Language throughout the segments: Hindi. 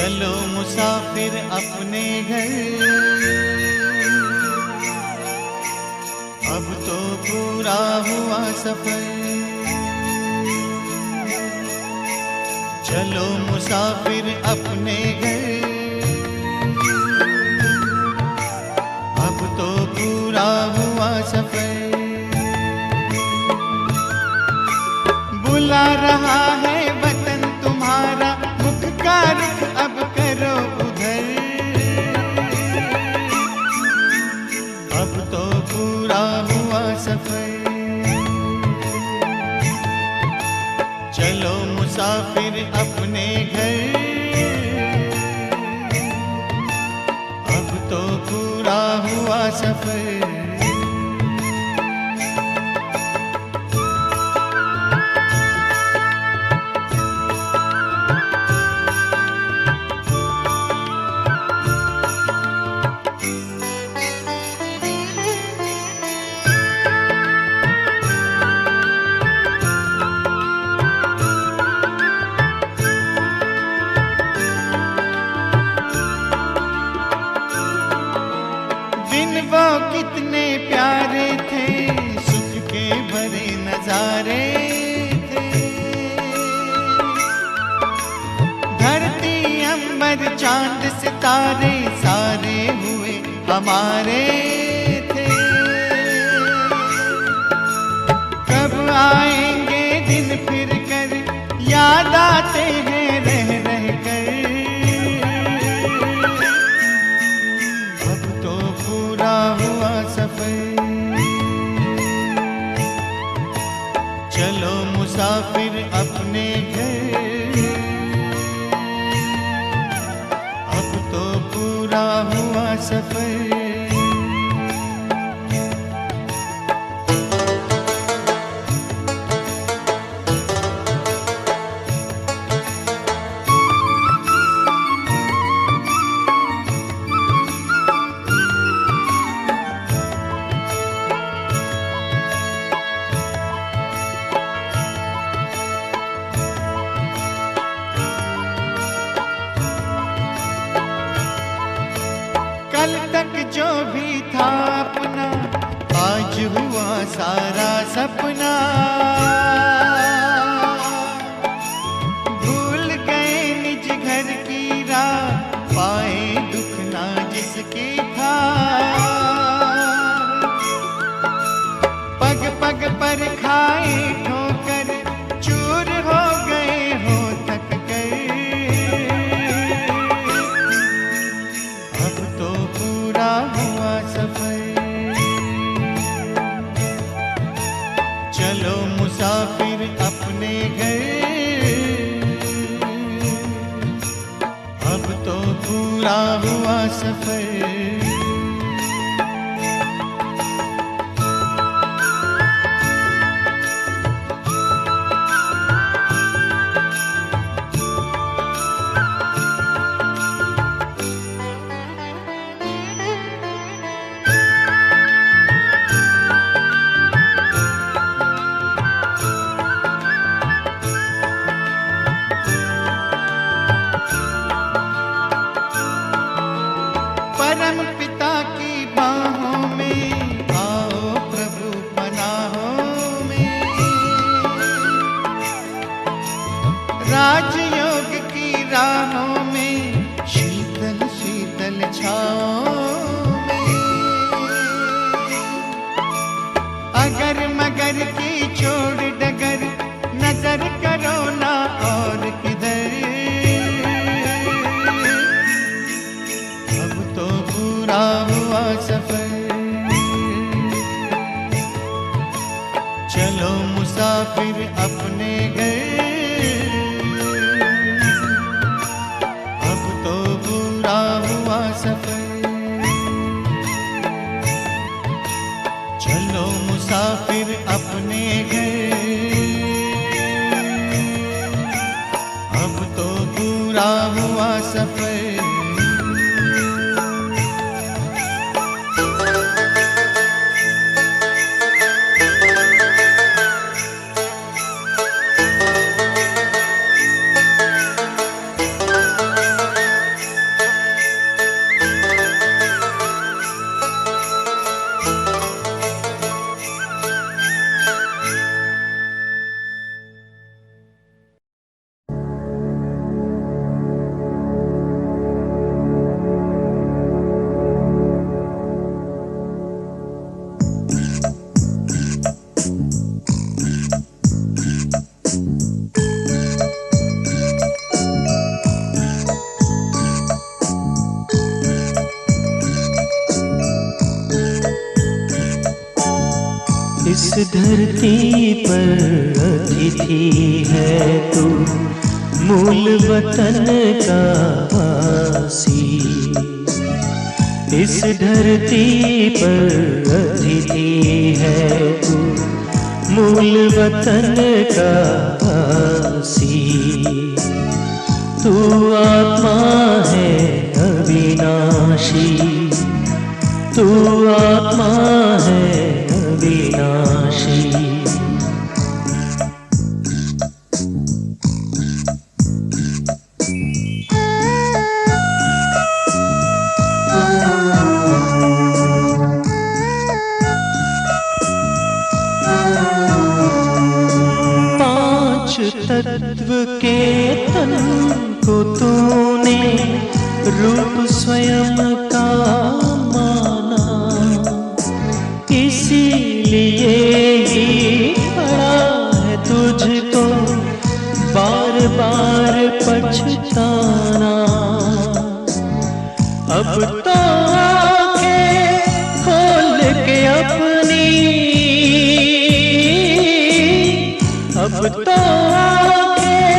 चलो मुसाफिर अपने घर, अब तो पूरा हुआ सफर। चलो मुसाफिर अपने घर, अब तो पूरा हुआ सफर। बुला रहा है वतन तुम्हारा, मुख का रुख अब करो उधर। अब तो पूरा हुआ सफर। चलो मुसाफिर अपने घर, अब तो पूरा हुआ सफर। वो कितने प्यारे थे, सुख के भरे नजारे थे। धरती अंबर चांद सितारे सारे हुए हमारे थे। कब आएंगे दिन फिर कर, याद आते हैं रह रह कर। पूरा हुआ सफर। चलो मुसाफिर अपने घर, अब तो पूरा हुआ सफर। कल तक जो भी था अपना, आज हुआ सारा सपना। भूल गए निज घर की राह, पाए दुख ना जिसकी था। पग पग पर खाए ठोकर, चूर हो गए हो थक कर। अब तो पूरा हुआ सफर। चलो मुसाफिर अपने घर, अब तो पूरा हुआ सफर। परम पिता की बाहों में आओ प्रभु पनाहों में। राजयोग की राहों में, शीतल शीतल छाओं में। अगर मगर की छोड़ डगर, नजर करो ना और किधर। पूरा हुआ सफर। चलो मुसाफिर अपने घर, अब तो पूरा हुआ सफर। चलो मुसाफिर अपने घर, अब तो पूरा हुआ सफर। इस धरती पर अतिथि है तू, मूल वतन का वासी। इस धरती पर अतिथि है तू, मूल वतन का वासी। तू आत्मा है अविनाशी, तू आत्मा है अविनाशी। पांच तत्व के तन को तूने रूप स्वयं का माना, इसीलिए ही पड़ा है तुझको बार बार पछताना। अब तो आंखें खोल के अपनी, अब तो आंखें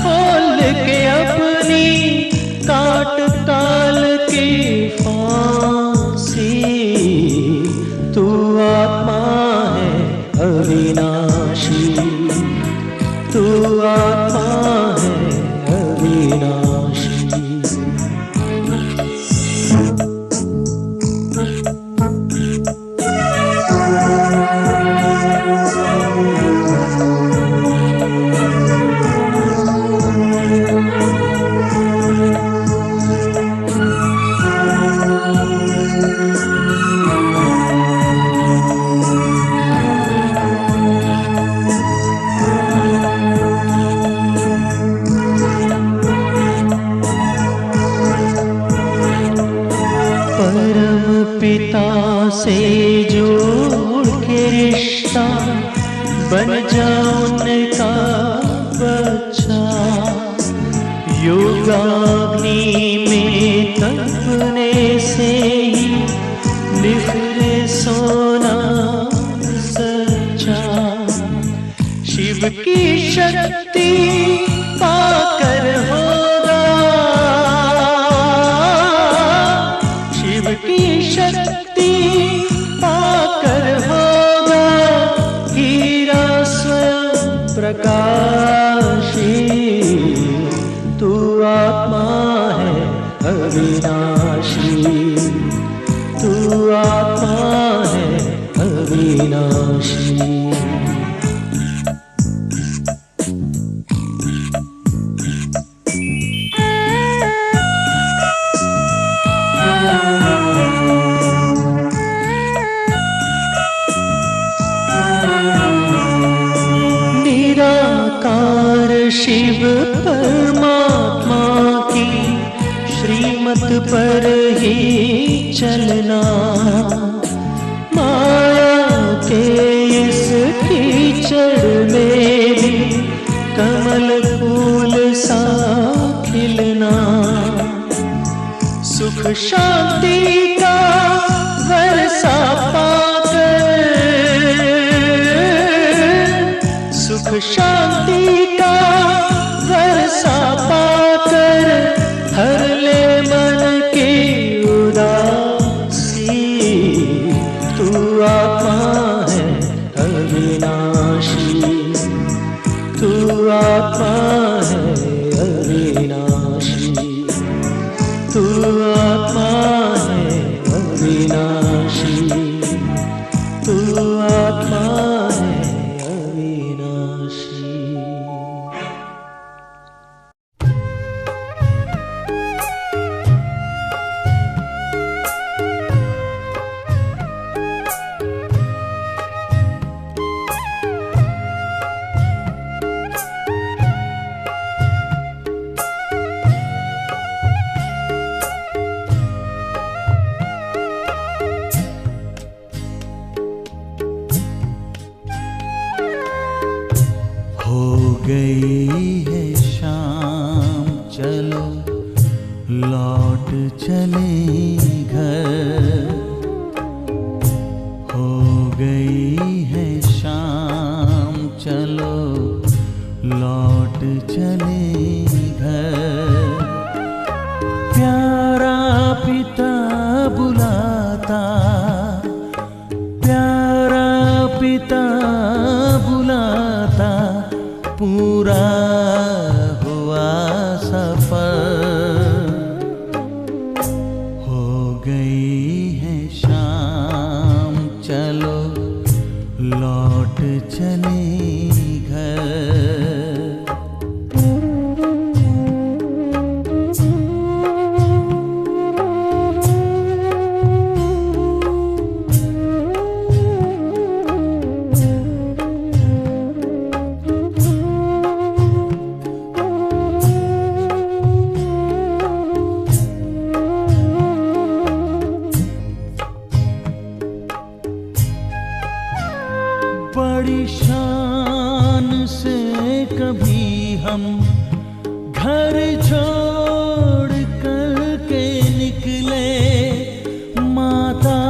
खोल के अपनी, काट टाल की फांसी। तू आत्मा है अविनाशी, तू आत्मा है अविनाशी। पिता से जोड़ के रिश्ता बन जा उनका बच्चा। योगाग्नि में तपने से ही निखरे सोना सच्चा। शिव की शक्ति पाकर होगा, शिव की शक्ति पाकर होगा हीरा स्वयं प्रकाशी। तू आत्मा है अविनाशी, तू आत्मा है अविनाशी। निराकार शिव परमात्मा की श्रीमत पर ही चलना। माया के इस कीचड़ में भी कमल फूल सा खिलना। सुख शांति का वर्षा पाकर, सुख शांति का वर्षा पाकर हर ले मन की उदासी। तू आत्मा है अविनाशी, तू आत्मा है अविनाशी, तू आत्मा है अविनाशी, तू आत्मा है अविनाशी। गई है शाम, चलो लौट चले घर। हो गई है लौट चले घर। प्यारा पिता बुलाता, प्यारा पिता बुलाता, पूरा हुआ सफर। हो गई है शाम, चलो लौट चले घर। बड़ी शान से कभी हम घर छोड़ कर के निकले, माता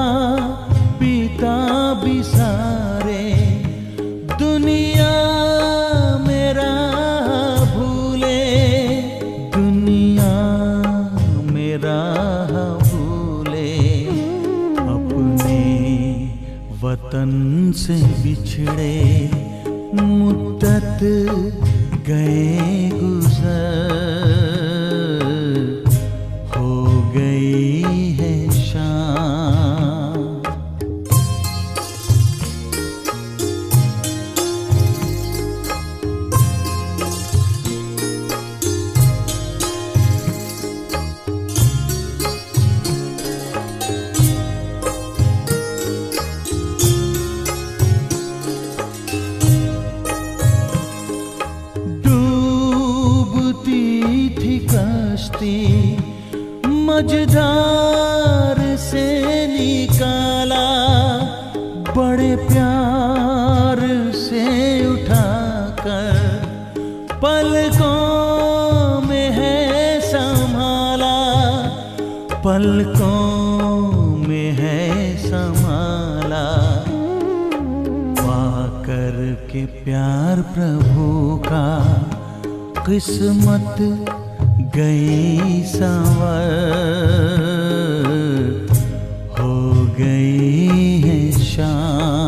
पिता भी सारे दुनिया मेरा भूले, दुनिया मेरा भूले। अपने वतन से बिछड़े मुद्दत गए गुजर। हो गई है शाम, मझधार से निकाला, बड़े प्यार से उठाकर पलकों में है संभाला, पलकों में है संभाला। पाकर के प्यार प्रभु का किस्मत गई संवर। हो गई है शाम,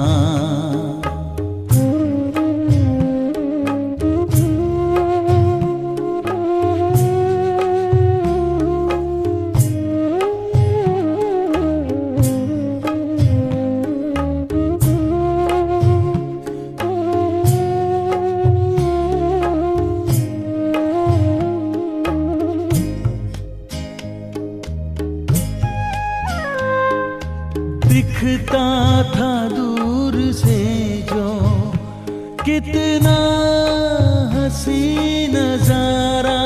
दिखता था दूर से जो कितना हंसी नजारा,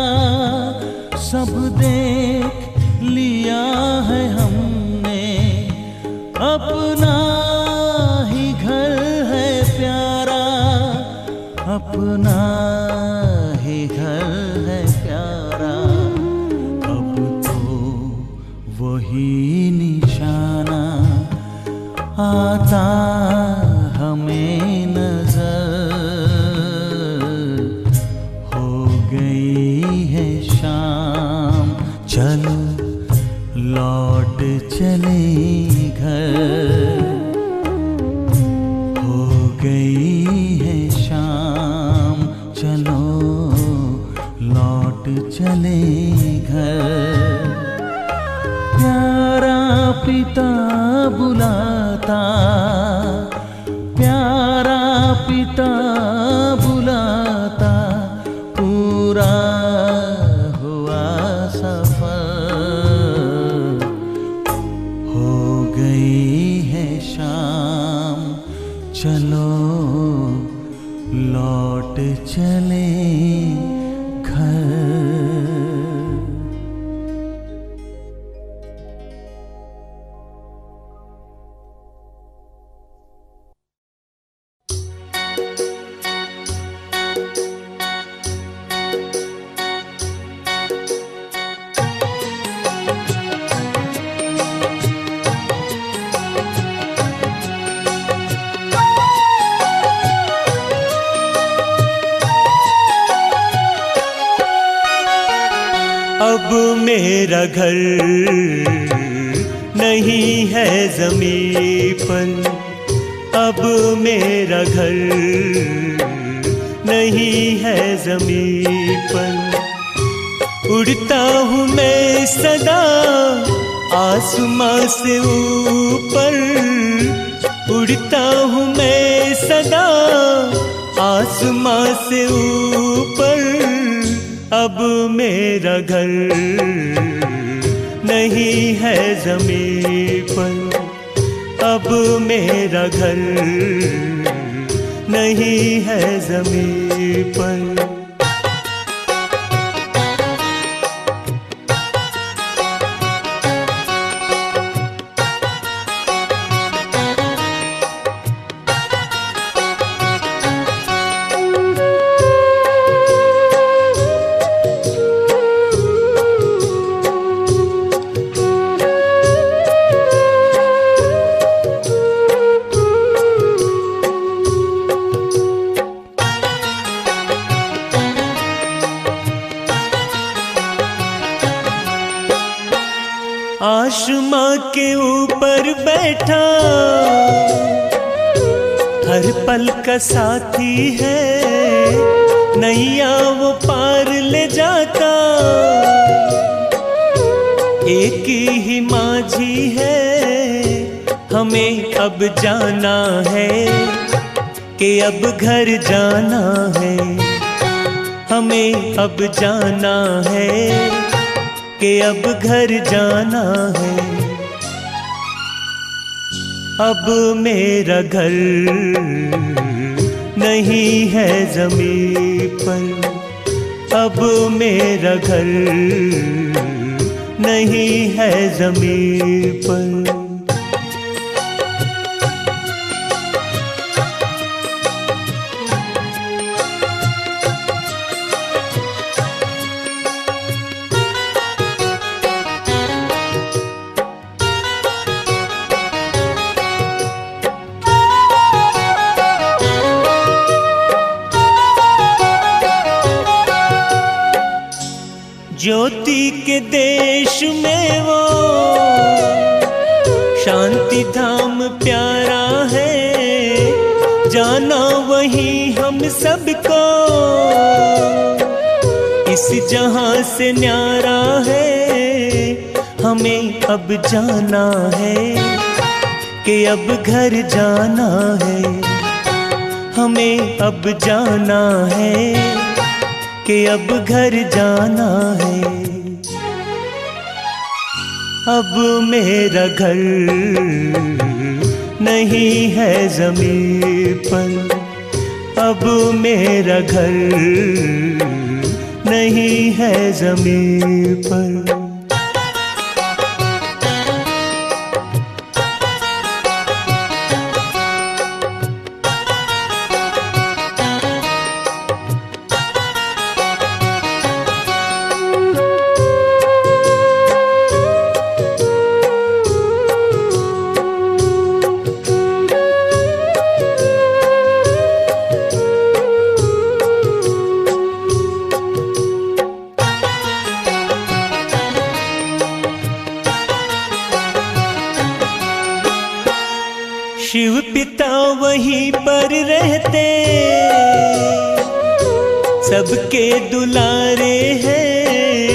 सब देख लिया है हमने, अपना ही घर है प्यारा, अपना ही घर है प्यारा। अब तो वही निशाना आता हमें नजर। हो गई है शाम, चलो लौट चले घर। हो गई है शाम, चलो लौट चले घर। प्यारा पिता बुलाता, प्यारा पिता बुलाता, पूरा हुआ सफर। हो गई है शाम, चलो लौट चले घर। अब मेरा घर नहीं है ज़मीं पर, अब मेरा घर नहीं है ज़मीं पर। उड़ता हूँ मैं सदा आसमां से ऊपर, उड़ता हूँ मैं सदा आसमां से ऊपर। अब मेरा घर नहीं है ज़मीं पर, अब मेरा घर नहीं है ज़मीं पर। आसमां के ऊपर बैठा हर पल का साथी है, नैया वो पार ले जाता एक ही माझी है। हमें अब जाना है कि अब घर जाना है, हमें अब जाना है कि अब घर जाना है। अब मेरा घर नहीं है ज़मीं पर, अब मेरा घर नहीं है ज़मीं पर। ज्योति के देश में वो शांति धाम प्यारा है, जाना वही हम सबको इस जहां से न्यारा है। हमें अब जाना है कि अब घर जाना है, हमें अब जाना है कि अब घर जाना है। अब मेरा घर नहीं है ज़मीं पर, अब मेरा घर नहीं है ज़मीं पर। शिव पिता वहीं पर रहते, सबके दुलारे हैं,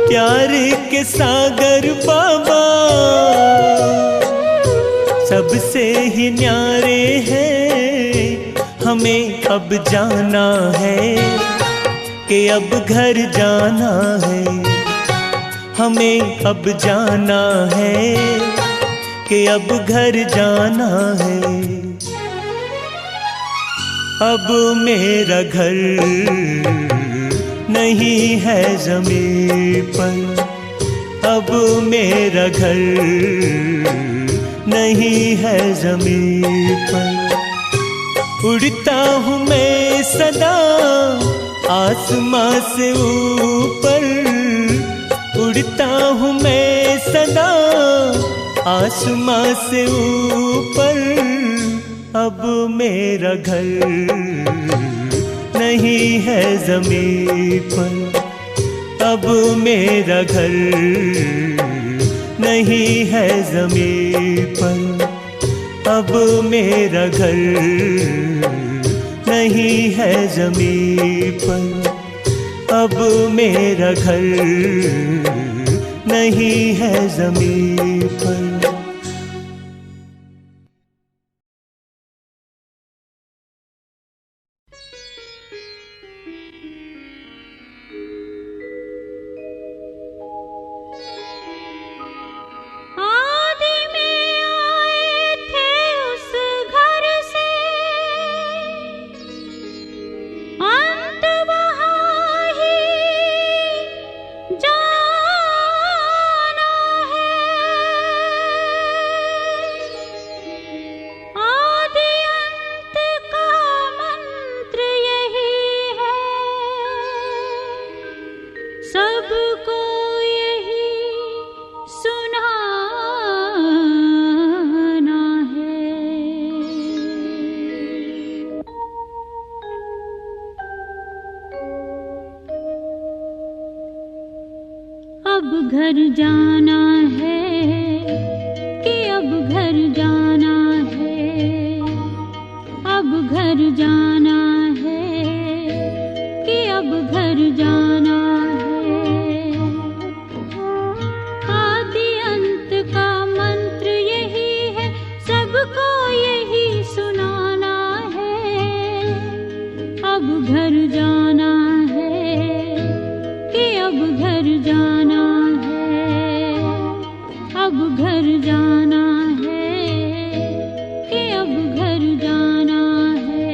प्यार के सागर बाबा सबसे ही न्यारे हैं। हमें अब जाना है कि अब घर जाना है, हमें अब जाना है कि अब घर जाना है। अब मेरा घर नहीं है ज़मीं पर, अब मेरा घर नहीं है ज़मीं पर। उड़ता हूँ मैं सदा आसमां से ऊपर, उड़ता हूँ मैं सदा आसमां से ऊपर। अब मेरा घर नहीं है ज़मीं पर, अब मेरा घर नहीं है ज़मीन पर, अब मेरा घर नहीं है ज़मीन पर, अब मेरा घर नहीं है ज़मीन पर। घर जाना है कि अब घर जाना है, अब घर जाना है कि अब घर जाना है। आदि अंत का मंत्र यही है, सबको यही सुनाना है। अब घर जाना है कि अब घर जाना है, अब घर जाना है कि अब घर जाना है।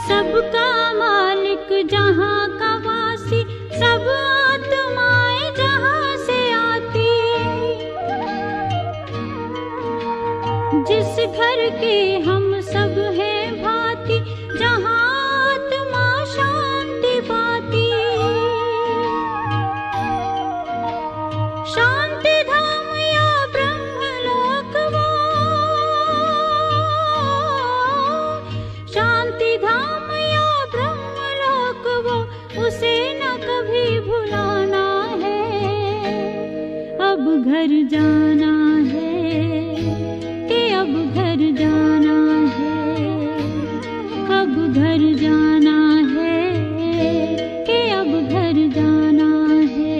सबका मालिक जहाँ का वासी, सब आत्माएं जहाँ से आती। जिस घर के हम सब हैं भांति, जहाँ आत्मा शांति पाती। शांति धाम या ब्रह्मलोक वो, शांति धाम उसे न कभी भुलाना है। अब घर जाना है कि अब घर जाना है, अब घर जाना है कि अब घर जाना है।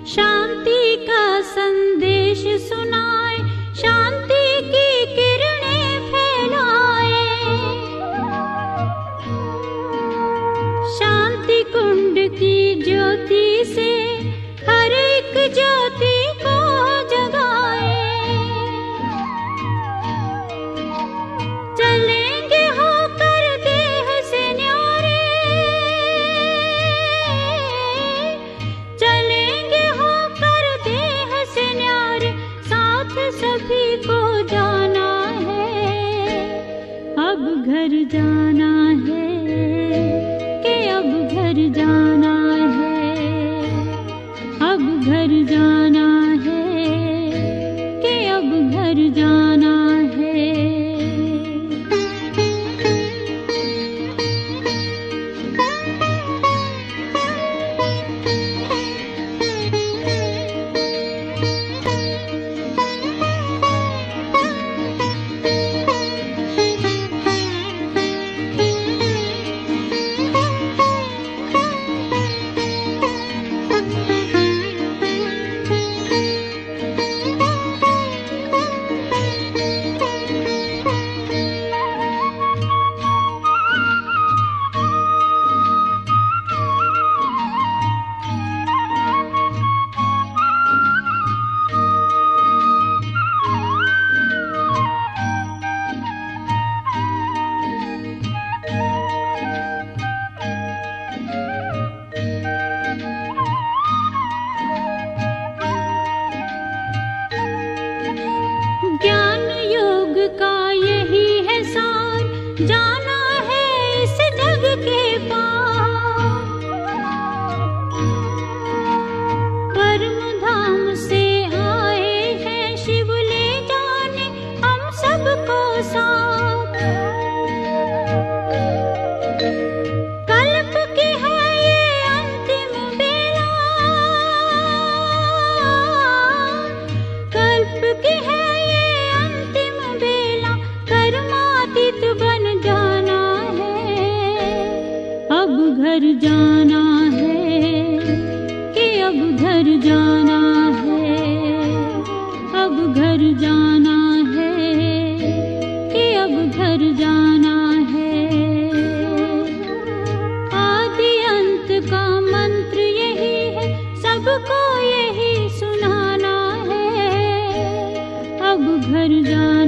शांति का संदेश सुनाए, शांति की किरणें फैलाए। शांति कुंड की ज्योति से घर जाना है, कि अब घर जाना है। ज्ञान योग का यही है सार, जाना है इस जग के पार। परम धाम से आए हैं शिव, ले जाने हम सबको साथ। कल्प की है ये अंतिम बेला, कल्प की है बन जाना है। अब घर जाना है, कि अब घर जाना है। अब घर जाना है, कि अब घर जाना है। आदि अंत का मंत्र यही है, सबको यही सुनाना है। अब घर जाना